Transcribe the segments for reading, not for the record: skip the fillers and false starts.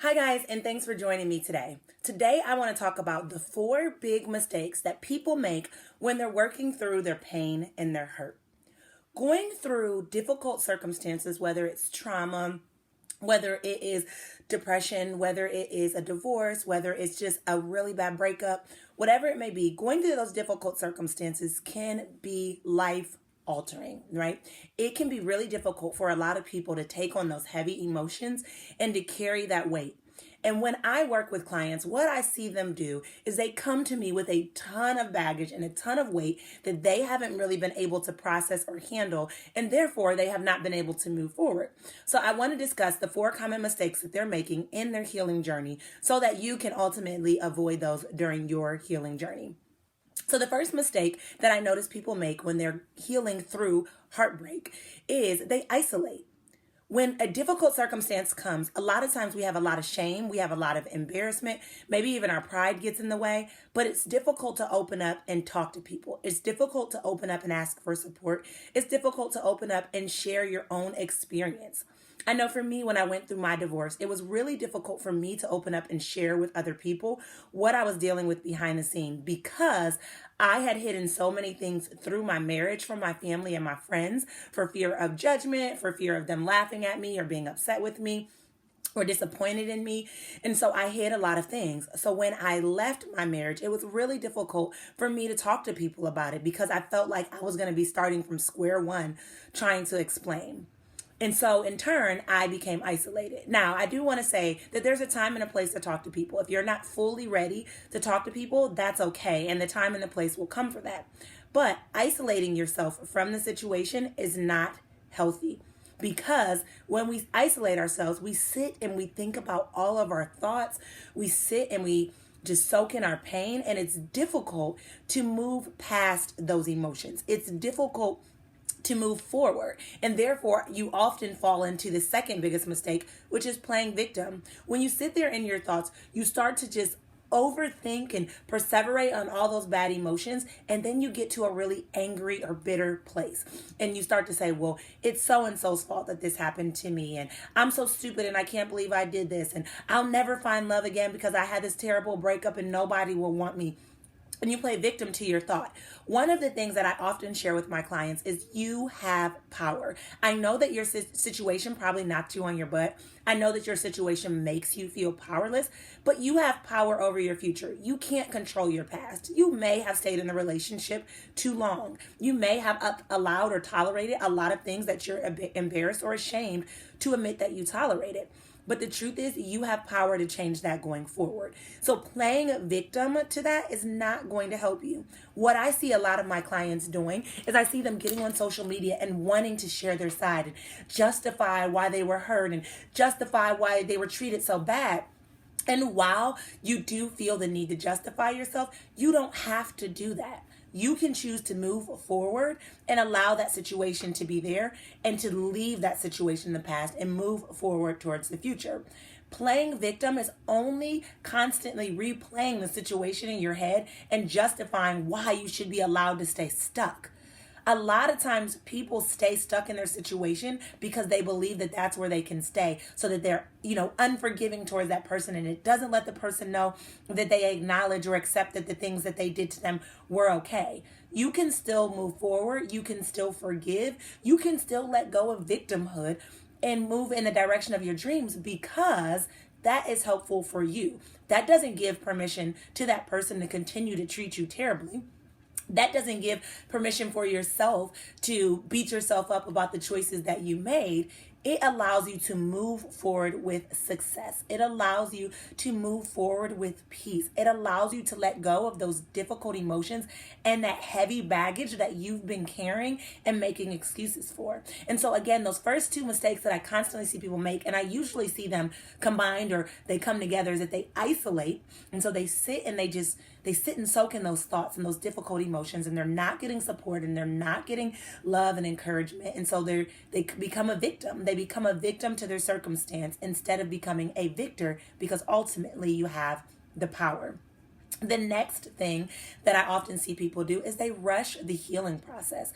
Hi, guys, and thanks for joining me today. Today, I want to talk about the 4 big mistakes that people make when they're working through their pain and their hurt. Going through difficult circumstances, whether it's trauma, whether it is depression, whether it is a divorce, whether it's just a really bad breakup, whatever it may be, going through those difficult circumstances can be life altering, right? It can be really difficult for a lot of people to take on those heavy emotions and to carry that weight. And when I work with clients, what I see them do is they come to me with a ton of baggage and a ton of weight that they haven't really been able to process or handle, and therefore they have not been able to move forward. So I want to discuss the 4 common mistakes that they're making in their healing journey so that you can ultimately avoid those during your healing journey. So the first mistake that I notice people make when they're healing through heartbreak is they isolate. When a difficult circumstance comes, a lot of times we have a lot of shame, we have a lot of embarrassment, maybe even our pride gets in the way, but it's difficult to open up and talk to people. It's difficult to open up and ask for support. It's difficult to open up and share your own experience. I know for me, when I went through my divorce, it was really difficult for me to open up and share with other people what I was dealing with behind the scene because I had hidden so many things through my marriage from my family and my friends for fear of judgment, for fear of them laughing at me or being upset with me or disappointed in me. And so I hid a lot of things. So when I left my marriage, it was really difficult for me to talk to people about it because I felt like I was going to be starting from square one trying to explain. And so in turn, I became isolated. Now, I do want to say that there's a time and a place to talk to people. If you're not fully ready to talk to people, that's okay. And the time and the place will come for that. But isolating yourself from the situation is not healthy. Because when we isolate ourselves, we sit and we think about all of our thoughts. We sit and we just soak in our pain. And it's difficult to move past those emotions. It's difficult to move forward. And therefore, you often fall into the second biggest mistake, which is playing victim. When you sit there in your thoughts, you start to just overthink and perseverate on all those bad emotions. And then you get to a really angry or bitter place. And you start to say, well, it's so-and-so's fault that this happened to me. And I'm so stupid and I can't believe I did this. And I'll never find love again because I had this terrible breakup and nobody will want me. And you play victim to your thought. One of the things that I often share with my clients is you have power. I know that your situation probably knocked you on your butt. I know that your situation makes you feel powerless, but you have power over your future. You can't control your past. You may have stayed in the relationship too long. You may have allowed or tolerated a lot of things that you're a bit embarrassed or ashamed to admit that you tolerated. But the truth is, you have power to change that going forward. So playing victim to that is not going to help you. What I see a lot of my clients doing is I see them getting on social media and wanting to share their side and justify why they were hurt and justify why they were treated so bad. And while you do feel the need to justify yourself, you don't have to do that. You can choose to move forward and allow that situation to be there and to leave that situation in the past and move forward towards the future. Playing victim is only constantly replaying the situation in your head and justifying why you should be allowed to stay stuck. A lot of times people stay stuck in their situation because they believe that that's where they can stay, so that they're, unforgiving towards that person, and it doesn't let the person know that they acknowledge or accept that the things that they did to them were okay. You can still move forward. You can still forgive. You can still let go of victimhood and move in the direction of your dreams because that is helpful for you. That doesn't give permission to that person to continue to treat you terribly. That doesn't give permission for yourself to beat yourself up about the choices that you made. It allows you to move forward with success. It allows you to move forward with peace. It allows you to let go of those difficult emotions and that heavy baggage that you've been carrying and making excuses for. And so again, those first 2 mistakes that I constantly see people make, and I usually see them combined or they come together, is that they isolate. And so they sit and they sit and soak in those thoughts and those difficult emotions, and they're not getting support and they're not getting love and encouragement. And so they become a victim. They become a victim to their circumstance instead of becoming a victor, because ultimately you have the power. The next thing that I often see people do is they rush the healing process.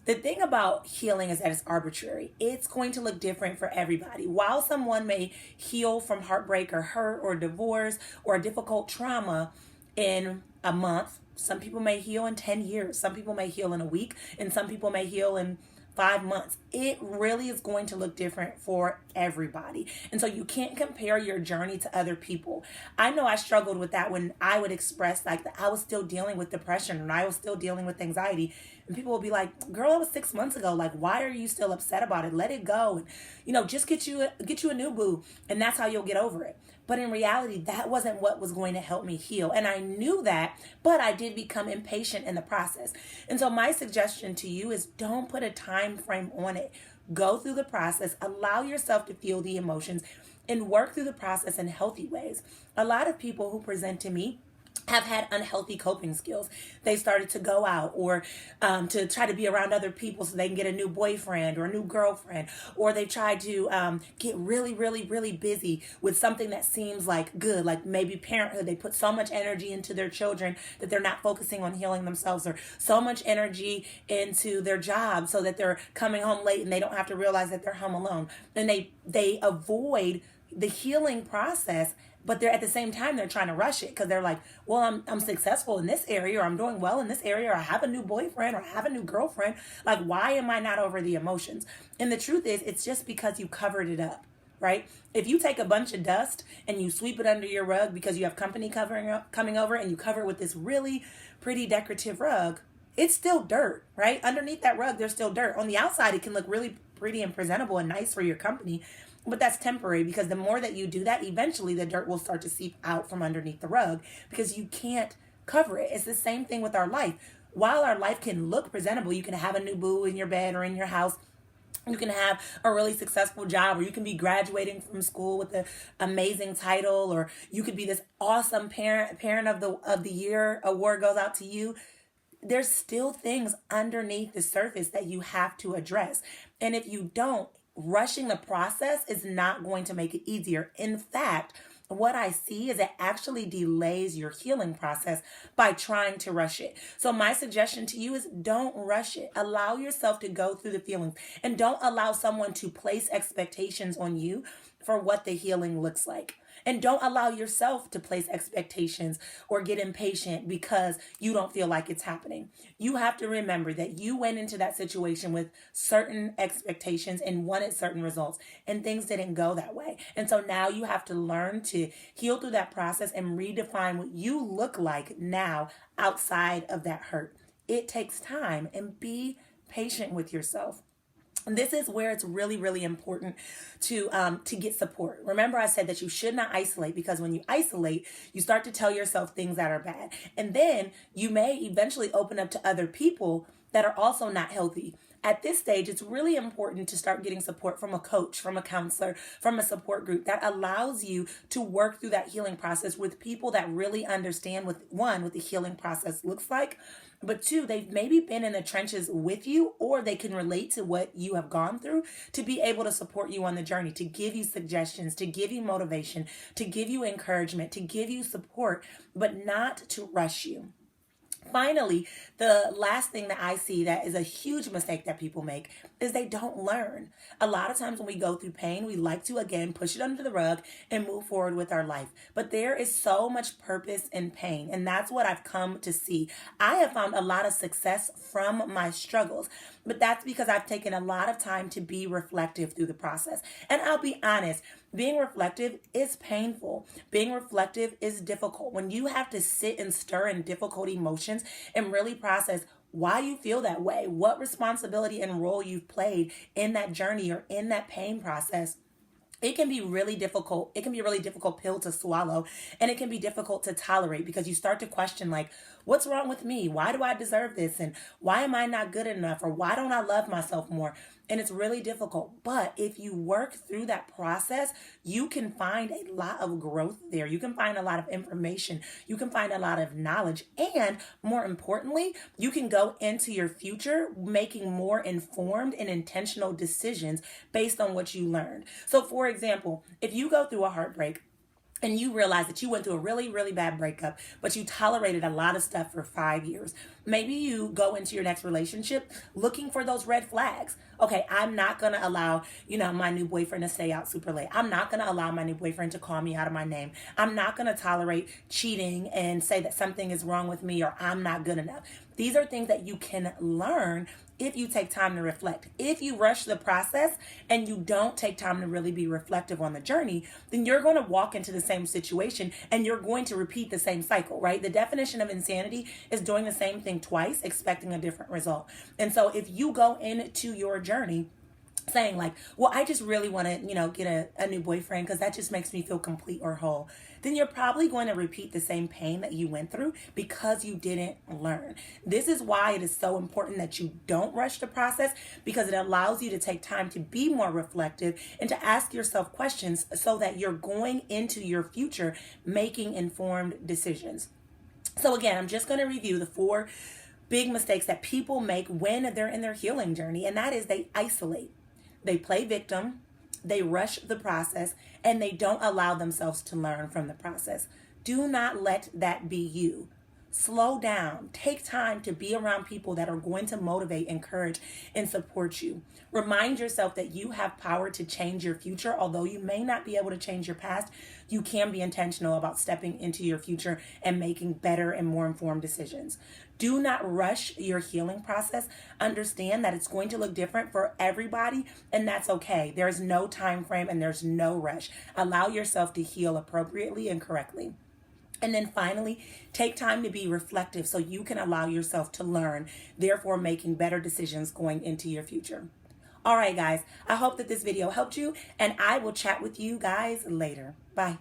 The thing about healing is that it's arbitrary. It's going to look different for everybody. While someone may heal from heartbreak or hurt or divorce or a difficult trauma in a month, some people may heal in 10 years. Some people may heal in a week, and some people may heal in 5 months. It really is going to look different for everybody. And so you can't compare your journey to other people. I know I struggled with that when I would express like that I was still dealing with depression and I was still dealing with anxiety. And people will be like, girl, it was 6 months ago. Like, why are you still upset about it? Let it go. And, just get you a new boo. And that's how you'll get over it. But in reality, that wasn't what was going to help me heal. And I knew that, but I did become impatient in the process. And so my suggestion to you is don't put a time frame on it. Go through the process, allow yourself to feel the emotions, and work through the process in healthy ways. A lot of people who present to me have had unhealthy coping skills. They started to go out or to try to be around other people so they can get a new boyfriend or a new girlfriend, or they tried to get really, really, really busy with something that seems like good, like maybe parenthood. They put so much energy into their children that they're not focusing on healing themselves, or so much energy into their job so that they're coming home late and they don't have to realize that they're home alone. And they avoid the healing process, but they're at the same time they're trying to rush it because they're like, well, I'm successful in this area, or I'm doing well in this area, or I have a new boyfriend, or I have a new girlfriend. Like, why am I not over the emotions? And the truth is, it's just because you covered it up, right? If you take a bunch of dust and you sweep it under your rug because you have company coming over, and you cover it with this really pretty decorative rug, it's still dirt, right? Underneath that rug, there's still dirt. On the outside, it can look really pretty and presentable and nice for your company. But that's temporary, because the more that you do that, eventually the dirt will start to seep out from underneath the rug because you can't cover it. It's the same thing with our life. While our life can look presentable, you can have a new boo in your bed or in your house. You can have a really successful job, or you can be graduating from school with an amazing title, or you could be this awesome parent of the year award goes out to you. There's still things underneath the surface that you have to address. And if you don't, rushing the process is not going to make it easier. In fact, what I see is it actually delays your healing process by trying to rush it. So my suggestion to you is don't rush it. Allow yourself to go through the feelings, and don't allow someone to place expectations on you for what the healing looks like. And don't allow yourself to place expectations or get impatient because you don't feel like it's happening. You have to remember that you went into that situation with certain expectations and wanted certain results, and things didn't go that way. And so now you have to learn to heal through that process and redefine what you look like now outside of that hurt. It takes time, and be patient with yourself. This is where it's really, really important to get support. Remember, I said that you should not isolate, because when you isolate, you start to tell yourself things that are bad. And then you may eventually open up to other people that are also not healthy. At this stage, it's really important to start getting support from a coach, from a counselor, from a support group that allows you to work through that healing process with people that really understand what the healing process looks like. But two, they've maybe been in the trenches with you, or they can relate to what you have gone through to be able to support you on the journey, to give you suggestions, to give you motivation, to give you encouragement, to give you support, but not to rush you. Finally, the last thing that I see that is a huge mistake that people make is they don't learn. A lot of times when we go through pain, we like to, again, push it under the rug and move forward with our life. But there is so much purpose in pain, and that's what I've come to see. I have found a lot of success from my struggles, but that's because I've taken a lot of time to be reflective through the process. And I'll be honest, being reflective is painful. Being reflective is difficult. When you have to sit and stir in difficult emotions and really process why you feel that way, what responsibility and role you've played in that journey or in that pain process, it can be really difficult. It can be a really difficult pill to swallow, and it can be difficult to tolerate, because you start to question, like, what's wrong with me? Why do I deserve this? And why am I not good enough? Or why don't I love myself more? And it's really difficult. But if you work through that process, you can find a lot of growth there. You can find a lot of information. You can find a lot of knowledge. And more importantly, you can go into your future making more informed and intentional decisions based on what you learned. So for example, if you go through a heartbreak, and you realize that you went through a really, really bad breakup, but you tolerated a lot of stuff for 5 years. Maybe you go into your next relationship looking for those red flags. Okay, I'm not going to allow, my new boyfriend to stay out super late. I'm not going to allow my new boyfriend to call me out of my name. I'm not going to tolerate cheating and say that something is wrong with me or I'm not good enough. These are things that you can learn if you take time to reflect. If you rush the process and you don't take time to really be reflective on the journey, then you're going to walk into the same situation and you're going to repeat the same cycle, right? The definition of insanity is doing the same thing twice, expecting a different result. And so if you go into your journey saying like, well, I just really want to, get a new boyfriend because that just makes me feel complete or whole, then you're probably going to repeat the same pain that you went through because you didn't learn. This is why it is so important that you don't rush the process, because it allows you to take time to be more reflective and to ask yourself questions so that you're going into your future making informed decisions. So again, I'm just going to review the 4 big mistakes that people make when they're in their healing journey, and that is they isolate. They play victim, they rush the process, and they don't allow themselves to learn from the process. Do not let that be you. Slow down. Take time to be around people that are going to motivate, encourage, and support you. Remind yourself that you have power to change your future. Although you may not be able to change your past, you can be intentional about stepping into your future and making better and more informed decisions. Do not rush your healing process. Understand that it's going to look different for everybody, and that's okay. There's no time frame and there's no rush. Allow yourself to heal appropriately and correctly. And then finally, take time to be reflective so you can allow yourself to learn, therefore making better decisions going into your future. All right, guys, I hope that this video helped you, and I will chat with you guys later. Bye.